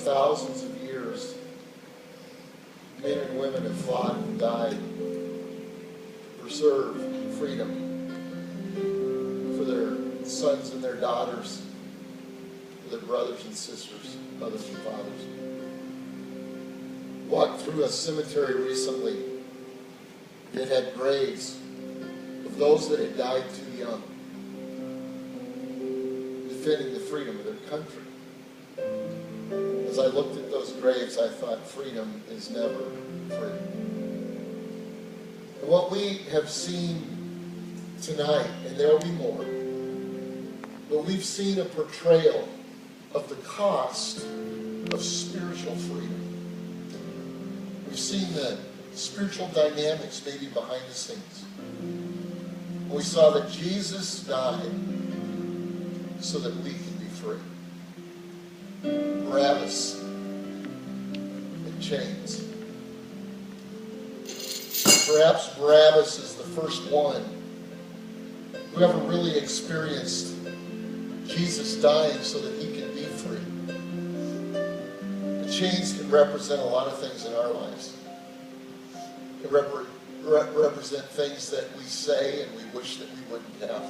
thousands of years, men and women have fought and died to preserve freedom for their sons and their daughters, for their brothers and sisters, mothers and fathers. Walked through a cemetery recently that had graves of those that had died too young, defending the freedom of their country. As I looked at those graves, I thought freedom is never free. And what we have seen tonight, and there will be more, but we've seen a portrayal of the cost of spiritual freedom. We've seen the spiritual dynamics maybe behind the scenes. We saw that Jesus died so that we can be free. Barabbas in chains. Perhaps Barabbas is the first one who ever really experienced Jesus dying so that he could be free. The chains can represent a lot of things in our lives. It represent things that we say and we wish that we wouldn't have.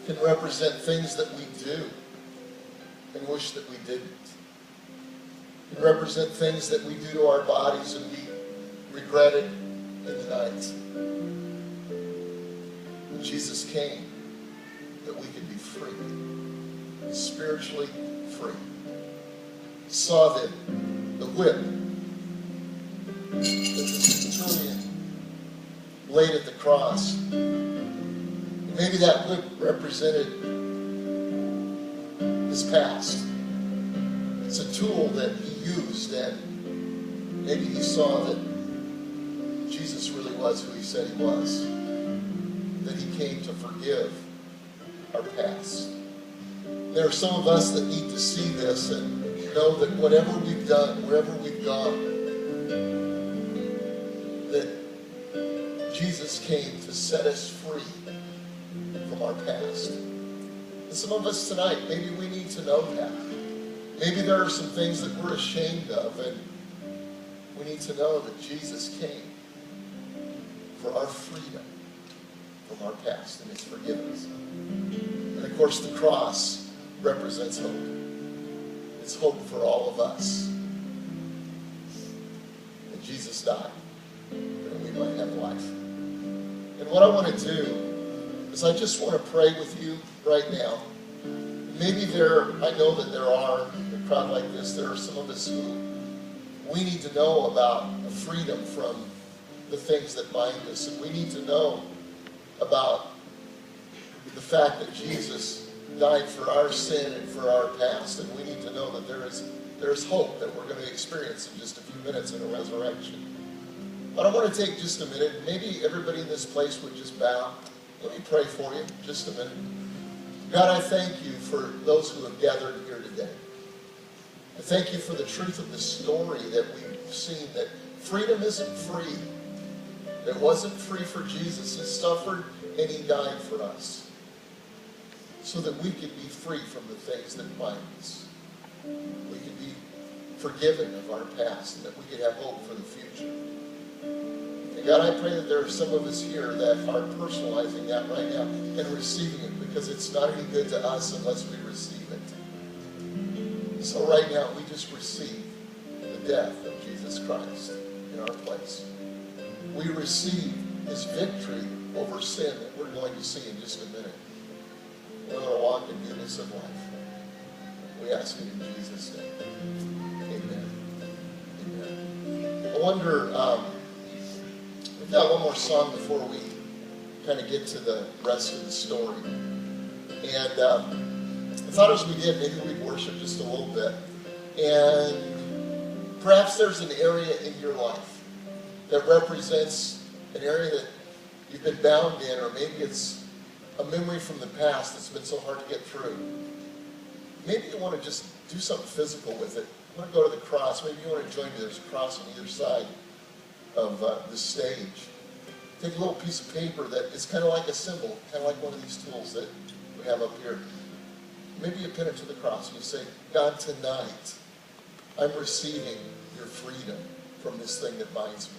It can represent things that we do and wish that we didn't. It can represent things that we do to our bodies and we regret it in the night. When Jesus came, that we could be free, spiritually free. He saw the whip that the centurion laid at the cross. And maybe that whip represented his past. It's a tool that he used, and maybe he saw that Jesus really was who he said he was, that he came to forgive our past. There are some of us that need to see this and know that whatever we've done, wherever we've gone, that Jesus came to set us free from our past. And some of us tonight, maybe we need to know that. Maybe there are some things that we're ashamed of, and we need to know that Jesus came for our freedom from our past, and He's forgiven us. And of course, the cross represents hope. It's hope for all of us. And Jesus died, that we might have life. And what I want to do is I just want to pray with you right now. Maybe I know that there are, in a crowd like this, there are some of us who we need to know about freedom from the things that bind us. And we need to know about the fact that Jesus died for our sin and for our past. And we need to know that there is hope that we're going to experience in just a few minutes in a resurrection. But I want to take just a minute. Maybe everybody in this place would just bow. Let me pray for you just a minute. God, I thank you for those who have gathered here today. I thank you for the truth of the story that we've seen, that freedom isn't free. It wasn't free for Jesus. He suffered and he died for us so that we could be free from the things that bind us. We could be forgiven of our past and that we could have hope for the future. And God, I pray that there are some of us here that are personalizing that right now and receiving it, because it's not any good to us unless we receive it. So right now, we just receive the death of Jesus Christ in our place. We receive his victory over sin that we're going to see in just a minute. We're going to walk in newness of life. We ask it in Jesus' name. Amen. Amen. I wonder, we've got one more song before we kind of get to the rest of the story. And I thought as we did, maybe we'd worship just a little bit. And perhaps there's an area in your life that represents an area that you've been bound in, or maybe it's a memory from the past that's been so hard to get through. Maybe you want to just do something physical with it. You want to go to the cross. Maybe you want to join me. There's a cross on either side of the stage. Take a little piece of paper that is kind of like a symbol, kind of like one of these tools that we have up here. Maybe you pin it to the cross and you say, God, tonight I'm receiving your freedom from this thing that binds me.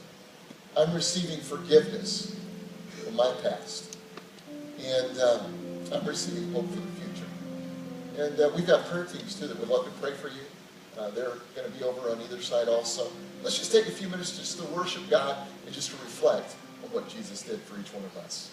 I'm receiving forgiveness from my past. And I'm receiving hope for the future. And we've got prayer teams, too, that would love to pray for you. They're going to be over on either side also. Let's just take a few minutes just to worship God and just to reflect on what Jesus did for each one of us.